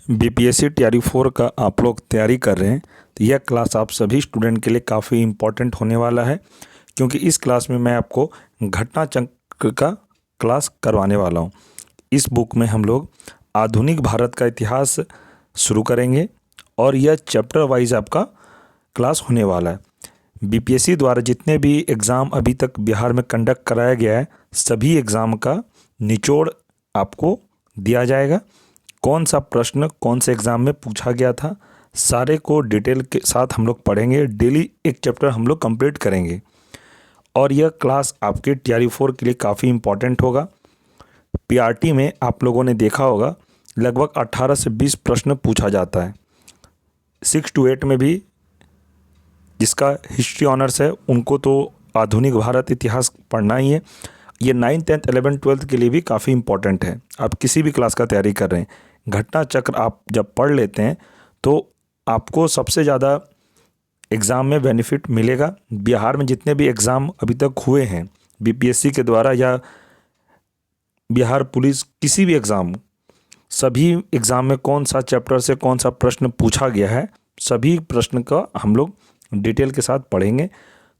BPSC TRE 4 का आप लोग तैयारी कर रहे हैं तो यह क्लास आप सभी स्टूडेंट के लिए काफ़ी इम्पोर्टेंट होने वाला है, क्योंकि इस क्लास में मैं आपको घटना चक्र का क्लास करवाने वाला हूं। इस बुक में हम लोग आधुनिक भारत का इतिहास शुरू करेंगे और यह चैप्टर वाइज आपका क्लास होने वाला है। बीपीएससी द्वारा जितने भी एग्ज़ाम अभी तक बिहार में कंडक्ट कराया गया है, सभी एग्ज़ाम का निचोड़ आपको दिया जाएगा। कौन सा प्रश्न कौन से एग्ज़ाम में पूछा गया था, सारे को डिटेल के साथ हम लोग पढ़ेंगे। डेली एक चैप्टर हम लोग कंप्लीट करेंगे और यह क्लास आपके टीआरई 4 के लिए काफ़ी इम्पॉर्टेंट होगा। पीआरटी में आप लोगों ने देखा होगा लगभग 18 से 20 प्रश्न पूछा जाता है। 6 to 8 में भी जिसका हिस्ट्री ऑनर्स है उनको तो आधुनिक भारत इतिहास पढ़ना ही है। ये 9th 10th 11th 12th के लिए भी काफ़ी इम्पॉर्टेंट है। आप किसी भी क्लास का तैयारी कर रहे हैं, घटना चक्र आप जब पढ़ लेते हैं तो आपको सबसे ज़्यादा एग्ज़ाम में बेनिफिट मिलेगा। बिहार में जितने भी एग्ज़ाम अभी तक हुए हैं बीपीएससी के द्वारा या बिहार पुलिस किसी भी एग्ज़ाम, सभी एग्ज़ाम में कौन सा चैप्टर से कौन सा प्रश्न पूछा गया है, सभी प्रश्न का हम लोग डिटेल के साथ पढ़ेंगे।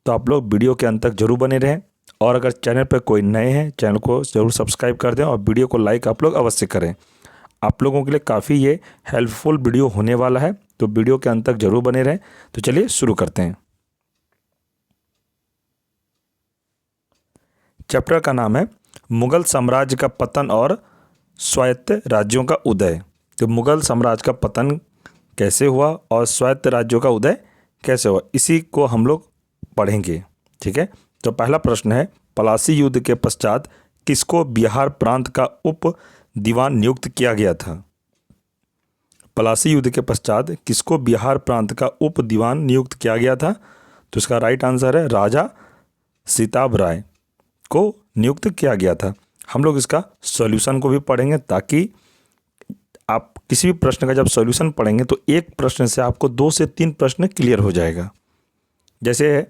तो आप लोग वीडियो के अंत तक जरूर बने रहें और अगर चैनल पर कोई नए हैं चैनल को ज़रूर सब्सक्राइब कर दें और वीडियो को लाइक आप लोग अवश्य करें। आप लोगों के लिए काफ़ी ये हेल्पफुल वीडियो होने वाला है, तो वीडियो के अंत तक जरूर बने रहें। तो चलिए शुरू करते हैं। चैप्टर का नाम है मुगल साम्राज्य का पतन और स्वायत्त राज्यों का उदय। तो मुगल साम्राज्य का पतन कैसे हुआ और स्वायत्त राज्यों का उदय कैसे हुआ, इसी को हम लोग पढ़ेंगे। ठीक है, तो पहला प्रश्न है, पलासी युद्ध के पश्चात किसको बिहार प्रांत का उप दीवान नियुक्त किया गया था? पलासी युद्ध के पश्चात किसको बिहार प्रांत का उप दीवान नियुक्त किया गया था? तो इसका राइट आंसर है राजा सीताब राय को नियुक्त किया गया था। हम लोग इसका सॉल्यूशन को भी पढ़ेंगे ताकि आप किसी भी प्रश्न का जब सॉल्यूशन पढ़ेंगे तो एक प्रश्न से आपको 2 से 3 प्रश्न क्लियर हो जाएगा। जैसे है,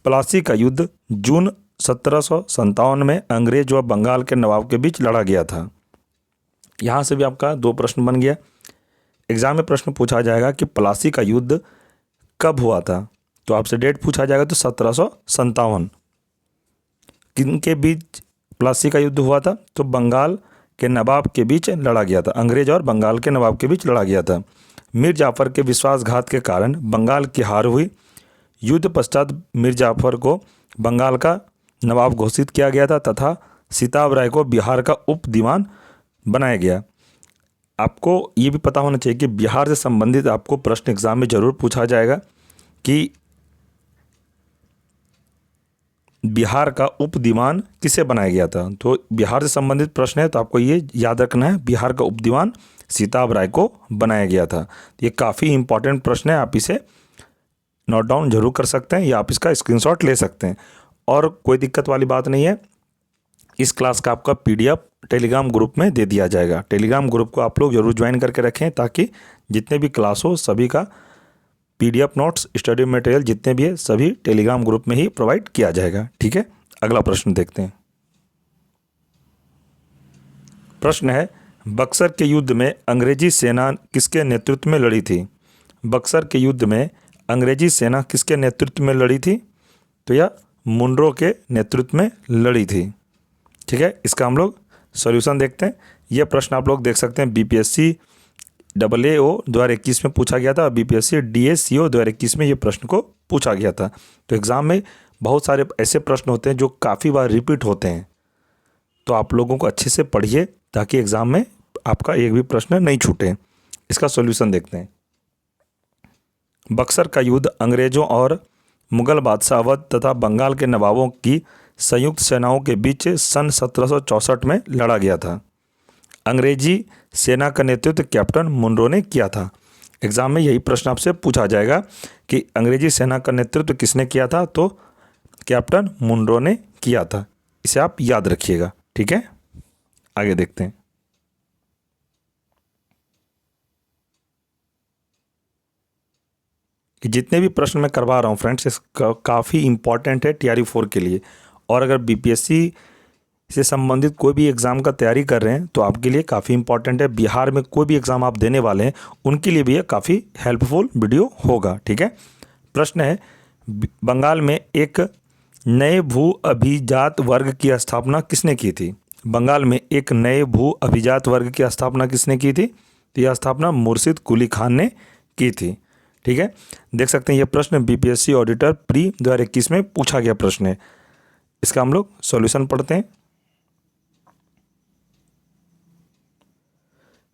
पलासी का युद्ध जून 1757 में अंग्रेज व बंगाल के नवाब के बीच लड़ा गया था। यहाँ से भी आपका 2 प्रश्न बन गया। एग्जाम में प्रश्न पूछा जाएगा कि पलासी का युद्ध कब हुआ था, तो आपसे डेट पूछा जाएगा तो 1757। किनके बीच पलासी का युद्ध हुआ था? तो बंगाल के नवाब के बीच लड़ा गया था, अंग्रेज और बंगाल के नवाब के बीच लड़ा गया था। मीर जाफ़र के विश्वासघात के कारण बंगाल की हार हुई। युद्ध पश्चात मीर जाफ़र को बंगाल का नवाब घोषित किया गया था तथा सीताब राय को बिहार का उप दीवान बनाया गया। आपको ये भी पता होना चाहिए कि बिहार से संबंधित आपको प्रश्न एग्जाम में ज़रूर पूछा जाएगा कि बिहार का उप दीवान किसे बनाया गया था। तो बिहार से संबंधित प्रश्न है तो आपको ये याद रखना है, बिहार का उप दीवान सीताब राय को बनाया गया था। ये काफ़ी इंपॉर्टेंट प्रश्न है, आप इसे नोट डाउन जरूर कर सकते हैं या आप इसका स्क्रीनशॉट ले सकते हैं। और कोई दिक्कत वाली बात नहीं है, इस क्लास का आपका पीडीएफ टेलीग्राम ग्रुप में दे दिया जाएगा। टेलीग्राम ग्रुप को आप लोग जरूर ज्वाइन करके रखें ताकि जितने भी क्लास हो सभी का पीडीएफ नोट्स, स्टडी मटेरियल जितने भी है सभी टेलीग्राम ग्रुप में ही प्रोवाइड किया जाएगा। ठीक है, अगला प्रश्न देखते हैं। प्रश्न है, बक्सर के युद्ध में अंग्रेजी सेना किसके नेतृत्व में लड़ी थी? बक्सर के युद्ध में अंग्रेजी सेना किसके नेतृत्व में लड़ी थी? तो यह मुनरो के नेतृत्व में लड़ी थी। ठीक है, इसका हम लोग सॉल्यूशन देखते हैं। यह प्रश्न आप लोग देख सकते हैं बीपीएससी AAO 2021 में पूछा गया था और बीपीएससी DSCO 2021 में ये प्रश्न को पूछा गया था। तो एग्ज़ाम में बहुत सारे ऐसे प्रश्न होते हैं जो काफ़ी बार रिपीट होते हैं, तो आप लोगों को अच्छे से पढ़िए ताकि एग्ज़ाम में आपका एक भी प्रश्न नहीं छूटे। इसका सॉल्यूशन देखते हैं। बक्सर का युद्ध अंग्रेज़ों और मुग़ल बादशाह अवध तथा बंगाल के नवाबों की संयुक्त सेनाओं के बीच सन 1764 में लड़ा गया था। अंग्रेजी सेना का नेतृत्व कैप्टन मुनरो ने किया था। एग्जाम में यही प्रश्न आपसे पूछा जाएगा कि अंग्रेजी सेना का नेतृत्व किसने किया था, तो कैप्टन मुनरो ने किया था। इसे आप याद रखिएगा। ठीक है, आगे देखते हैं। जितने भी प्रश्न मैं करवा रहा हूँ फ्रेंड्स, काफ़ी इंपॉर्टेंट है टीआरई 4 के लिए। और अगर बीपीएससी से संबंधित कोई भी एग्ज़ाम का तैयारी कर रहे हैं तो आपके लिए काफ़ी इंपॉर्टेंट है। बिहार में कोई भी एग्ज़ाम आप देने वाले हैं उनके लिए भी ये काफ़ी हेल्पफुल वीडियो होगा। ठीक है, प्रश्न है, बंगाल में एक नए भू अभिजात वर्ग की स्थापना किसने की थी? बंगाल में एक नए भू अभिजात वर्ग की स्थापना किसने की थी? तो यह स्थापना मुर्शिद कुली खान ने की थी। ठीक है, देख सकते हैं ये प्रश्न बीपीएससी ऑडिटर प्री 2021 में पूछा गया प्रश्न है। इसका हम लोग सॉल्यूशन पढ़ते हैं।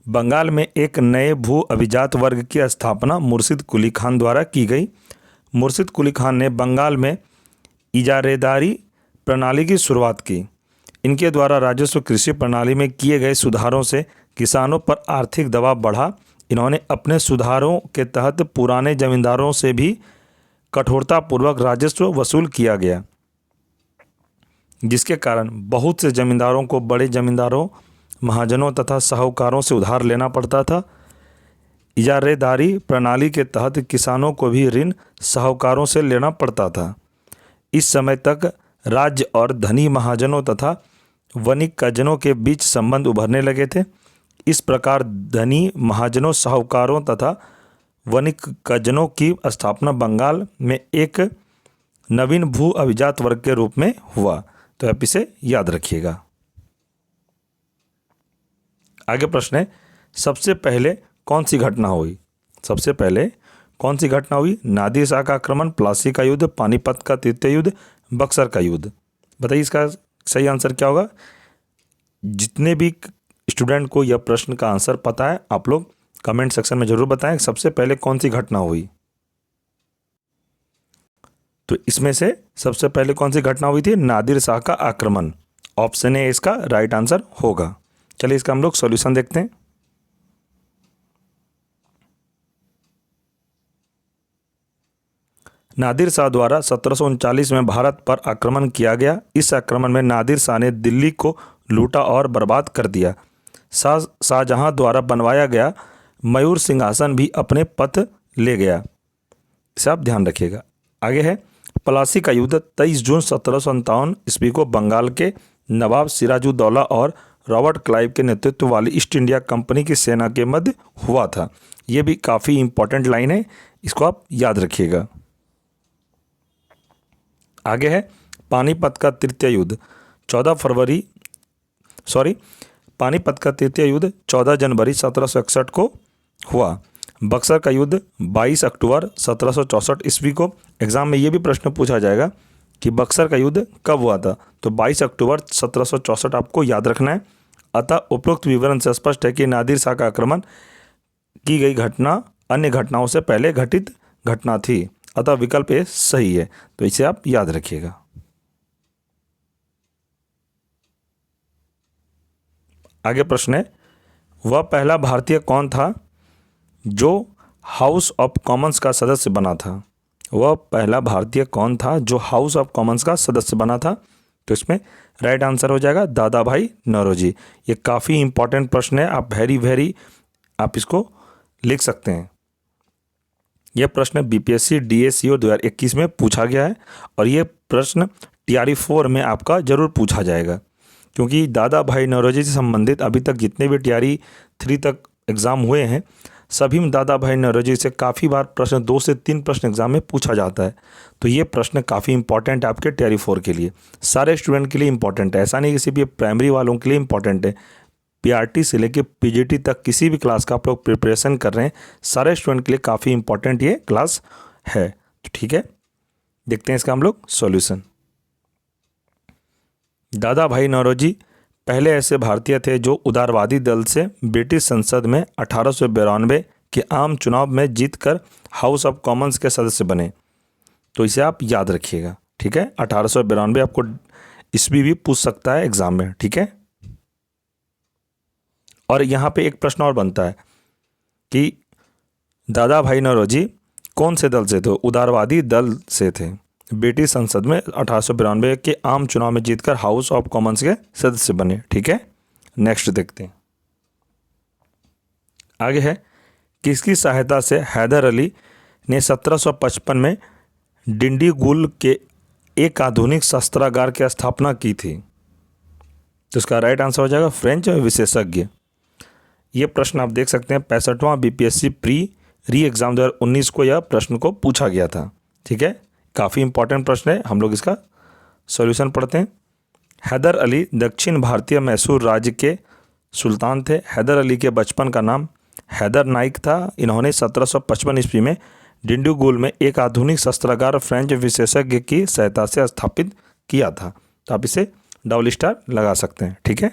बंगाल में एक नए भू अभिजात वर्ग की स्थापना मुर्शिद कुली खान द्वारा की गई। मुर्शिद कुली खान ने बंगाल में इजारेदारी प्रणाली की शुरुआत की। इनके द्वारा राजस्व कृषि प्रणाली में किए गए सुधारों से किसानों पर आर्थिक दबाव बढ़ा। इन्होंने अपने सुधारों के तहत पुराने जमींदारों से भी कठोरतापूर्वक राजस्व वसूल किया गया, जिसके कारण बहुत से जमींदारों को बड़े जमींदारों, महाजनों तथा साहूकारों से उधार लेना पड़ता था। इजारेदारी प्रणाली के तहत किसानों को भी ऋण साहूकारों से लेना पड़ता था। इस समय तक राज्य और धनी महाजनों तथा वणिकजनों के बीच संबंध उभरने लगे थे। इस प्रकार धनी महाजनों, साहूकारों तथा वणिकजनों की स्थापना बंगाल में एक नवीन भू अभिजात वर्ग के रूप में हुआ। तो आप इसे याद रखिएगा। आगे प्रश्न है, सबसे पहले कौन सी घटना हुई? सबसे पहले कौन सी घटना हुई? नादिर शाह का आक्रमण, प्लासी का युद्ध, पानीपत का तृतीय युद्ध, बक्सर का युद्ध। बताइए इसका सही आंसर क्या होगा? जितने भी स्टूडेंट को यह प्रश्न का आंसर पता है आप लोग कमेंट सेक्शन में जरूर बताएं, सबसे पहले कौन सी घटना हुई। तो इसमें से सबसे पहले कौन सी घटना हुई थी? नादिर शाह का आक्रमण। ऑप्शन ए इसका राइट आंसर होगा। चलिए इसका हम लोग सॉल्यूशन देखते हैं। नादिर शाह द्वारा 1739 में भारत पर आक्रमण किया गया। इस आक्रमण में नादिर शाह ने दिल्ली को लूटा और बर्बाद कर दिया। शाहजहां द्वारा बनवाया गया मयूर सिंहासन भी अपने पथ ले गया। इसे आप ध्यान रखिएगा। आगे है, प्लासी का युद्ध 23 जून 1757 ईस्वी को बंगाल के नवाब सिराजुद्दौला और रॉबर्ट क्लाइव के नेतृत्व वाली ईस्ट इंडिया कंपनी की सेना के मध्य हुआ था। यह भी काफ़ी इंपॉर्टेंट लाइन है, इसको आप याद रखिएगा। आगे है, पानीपत का तृतीय युद्ध 14 जनवरी 1761 को हुआ। बक्सर का युद्ध 22 अक्टूबर 1764 ईस्वी को। एग्जाम में ये भी प्रश्न पूछा जाएगा कि बक्सर का युद्ध कब हुआ था, तो 22 अक्टूबर 1764 आपको याद रखना है। अतः उपरोक्त विवरण से स्पष्ट है कि नादिर शाह का आक्रमण की गई घटना अन्य घटनाओं से पहले घटित घटना थी, अतः विकल्प ए सही है। तो इसे आप याद रखिएगा। आगे प्रश्न है, वह पहला भारतीय कौन था जो हाउस ऑफ कॉमन्स का सदस्य बना था? वह पहला भारतीय कौन था जो हाउस ऑफ कॉमन्स का सदस्य बना था? तो इसमें राइट आंसर हो जाएगा दादा भाई नौरोजी। ये काफ़ी इंपॉर्टेंट प्रश्न है, आप इसको लिख सकते हैं। यह प्रश्न बीपीएससी डीएससीओ 2021 में पूछा गया है और ये प्रश्न टीआरई 4 में आपका जरूर पूछा जाएगा, क्योंकि दादा भाई नौरोजी से संबंधित अभी तक जितने भी टीआरई 3 तक एग्ज़ाम हुए हैं सभी में दादा भाई नौरोजी से काफ़ी बार प्रश्न 2 से 3 प्रश्न एग्जाम में पूछा जाता है। तो ये प्रश्न काफ़ी इंपॉर्टेंट है आपके टीआरई 4 के लिए, सारे स्टूडेंट के लिए इंपॉर्टेंट है। ऐसा नहीं किसी भी प्राइमरी वालों के लिए इंपॉर्टेंट है, पीआरटी से लेकर पीजीटी तक किसी भी क्लास का आप लोग प्रिपरेशन कर रहे हैं सारे स्टूडेंट के लिए काफ़ी इंपॉर्टेंट ये क्लास है। तो ठीक है, देखते हैं इसका हम लोग सॉल्यूशन। दादा भाई नौरोजी पहले ऐसे भारतीय थे जो उदारवादी दल से ब्रिटिश संसद में 1892 के आम चुनाव में जीतकर हाउस ऑफ कॉमन्स के सदस्य बने। तो इसे आप याद रखिएगा। ठीक है, 1892 आपको ईस्वी भी पूछ सकता है एग्जाम में। ठीक है, और यहाँ पे एक प्रश्न और बनता है कि दादा भाई नौरोजी कौन से दल से थे? उदारवादी दल से थे। ब्रिटिश संसद में 1892 के आम चुनाव में जीतकर हाउस ऑफ कॉमन्स के सदस्य बने। ठीक है, नेक्स्ट देखते हैं। आगे है, किसकी सहायता से हैदर अली ने 1755 में डिंडीगुल के एक आधुनिक शस्त्रागार की स्थापना की थी? तो इसका राइट आंसर हो जाएगा फ्रेंच विशेषज्ञ। ये प्रश्न आप देख सकते हैं 65वां बीपीएससी प्री री एग्ज़ाम 2019 को यह प्रश्न को पूछा गया था। ठीक है, काफ़ी इंपॉर्टेंट प्रश्न है। हम लोग इसका सॉल्यूशन पढ़ते हैं। हैदर अली दक्षिण भारतीय मैसूर राज्य के सुल्तान थे। हैदर अली के बचपन का नाम हैदर नाइक था। इन्होंने 1755 ईस्वी में डिंडीगुल में एक आधुनिक शस्त्रागार फ्रेंच विशेषज्ञ की सहायता से स्थापित किया था। तो आप इसे डबल स्टार लगा सकते हैं। ठीक है,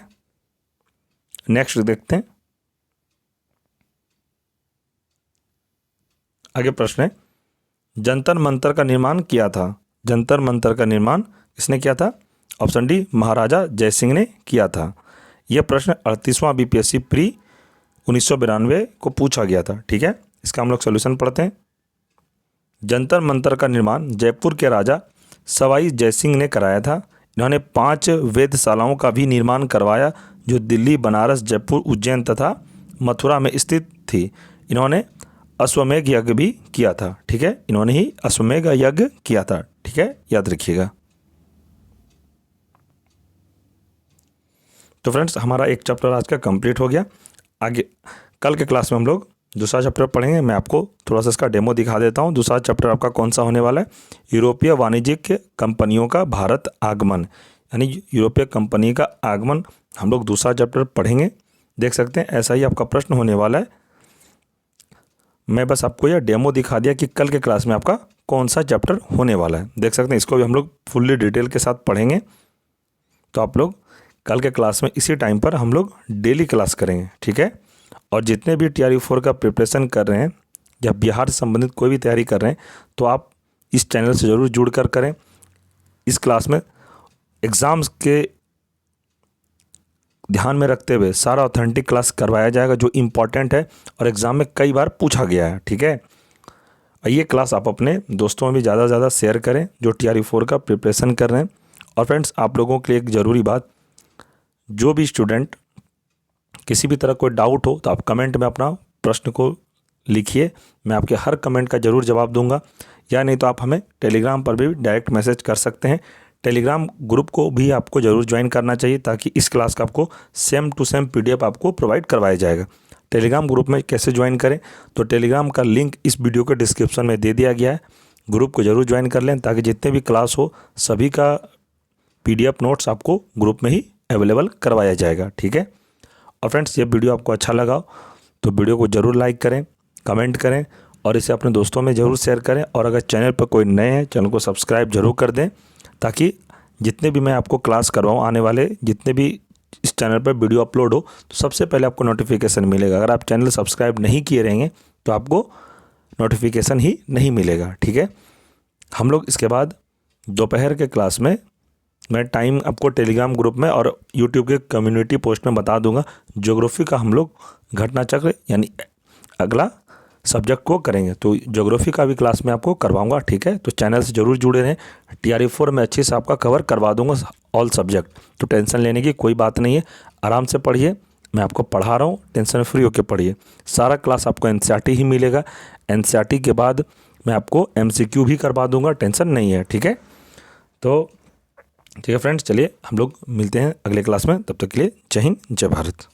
नेक्स्ट देखते हैं। आगे प्रश्न है, जंतर मंतर का निर्माण किया था। जंतर मंतर का निर्माण किसने किया था? ऑप्शन डी महाराजा जयसिंह ने किया था। यह प्रश्न 38वां बीपीएससी प्री 1992 को पूछा गया था। ठीक है, इसका हम लोग सॉल्यूशन पढ़ते हैं। जंतर मंतर का निर्माण जयपुर के राजा सवाई जयसिंह ने कराया था। इन्होंने 5 वेधशालाओं का भी निर्माण करवाया जो दिल्ली, बनारस, जयपुर, उज्जैन तथा मथुरा में स्थित थी। इन्होंने अश्वमेध यज्ञ भी किया था। ठीक है, इन्होंने ही अश्वमेध यज्ञ किया था। ठीक है, याद रखिएगा। तो फ्रेंड्स, हमारा एक चैप्टर आज का कंप्लीट हो गया। आगे कल के क्लास में हम लोग दूसरा चैप्टर पढ़ेंगे। मैं आपको थोड़ा सा इसका डेमो दिखा देता हूँ। दूसरा चैप्टर आपका कौन सा होने वाला है? यूरोपीय वाणिज्यिक कंपनियों का भारत आगमन, यानी यूरोपीय कंपनी का आगमन हम लोग दूसरा चैप्टर पढ़ेंगे। देख सकते हैं ऐसा ही आपका प्रश्न होने वाला है। मैं बस आपको यह डेमो दिखा दिया कि कल के क्लास में आपका कौन सा चैप्टर होने वाला है। देख सकते हैं, इसको भी हम लोग फुल्ली डिटेल के साथ पढ़ेंगे। तो आप लोग कल के क्लास में इसी टाइम पर हम लोग डेली क्लास करेंगे। ठीक है, और जितने भी TRE-4 का प्रिपरेशन कर रहे हैं या बिहार से संबंधित कोई भी तैयारी कर रहे हैं तो आप इस चैनल से ज़रूर जुड़ कर करें। इस क्लास में एग्ज़ाम्स के ध्यान में रखते हुए सारा ऑथेंटिक क्लास करवाया जाएगा जो इम्पॉर्टेंट है और एग्ज़ाम में कई बार पूछा गया है। ठीक है, ये क्लास आप अपने दोस्तों में भी ज़्यादा से ज़्यादा शेयर करें जो TRE-4 का प्रिपरेशन कर रहे हैं। और फ्रेंड्स, आप लोगों के लिए एक ज़रूरी बात, जो भी स्टूडेंट किसी भी तरह कोई डाउट हो तो आप कमेंट में अपना प्रश्न को लिखिए। मैं आपके हर कमेंट का ज़रूर जवाब दूंगा, या नहीं तो आप हमें टेलीग्राम पर भी डायरेक्ट मैसेज कर सकते हैं। टेलीग्राम ग्रुप को भी आपको ज़रूर ज्वाइन करना चाहिए ताकि इस क्लास का आपको सेम टू सेम PDF आपको प्रोवाइड करवाया जाएगा। टेलीग्राम ग्रुप में कैसे ज्वाइन करें? तो टेलीग्राम का लिंक इस वीडियो के डिस्क्रिप्शन में दे दिया गया है। ग्रुप को ज़रूर ज्वाइन कर लें ताकि जितने भी क्लास हो सभी का PDF नोट्स आपको ग्रुप में ही अवेलेबल करवाया जाएगा। ठीक है, और फ्रेंड्स, ये वीडियो आपको अच्छा लगा तो वीडियो को ज़रूर लाइक करें, कमेंट करें और इसे अपने दोस्तों में ज़रूर शेयर करें। और अगर चैनल पर कोई नए हैं, चैनल को सब्सक्राइब जरूर कर दें ताकि जितने भी मैं आपको क्लास करवाऊँ, आने वाले जितने भी इस चैनल पर वीडियो अपलोड हो तो सबसे पहले आपको नोटिफिकेशन मिलेगा। अगर आप चैनल सब्सक्राइब नहीं किए रहेंगे तो आपको नोटिफिकेशन ही नहीं मिलेगा। ठीक है, हम लोग इसके बाद दोपहर के क्लास में मैं टाइम आपको टेलीग्राम ग्रुप में और यूट्यूब के कम्युनिटी पोस्ट में बता दूंगा। ज्योग्राफी का हम लोग घटना चक्र यानी अगला सब्जेक्ट को करेंगे, तो ज्योग्राफी का भी क्लास में आपको करवाऊंगा। ठीक है, तो चैनल से ज़रूर जुड़े रहें। TRE-4 में अच्छे से आपका कवर करवा दूंगा ऑल सब्जेक्ट, तो टेंशन लेने की कोई बात नहीं है। आराम से पढ़िए, मैं आपको पढ़ा रहा हूँ, टेंशन फ्री होकर पढ़िए। सारा क्लास आपको NCERT ही मिलेगा। NCERT के बाद मैं आपको MCQ भी करवा दूँगा, टेंशन नहीं है। ठीक है, तो ठीक है फ्रेंड्स, चलिए हम लोग मिलते हैं अगले क्लास में। तब तक के लिए जय हिंद, जय भारत।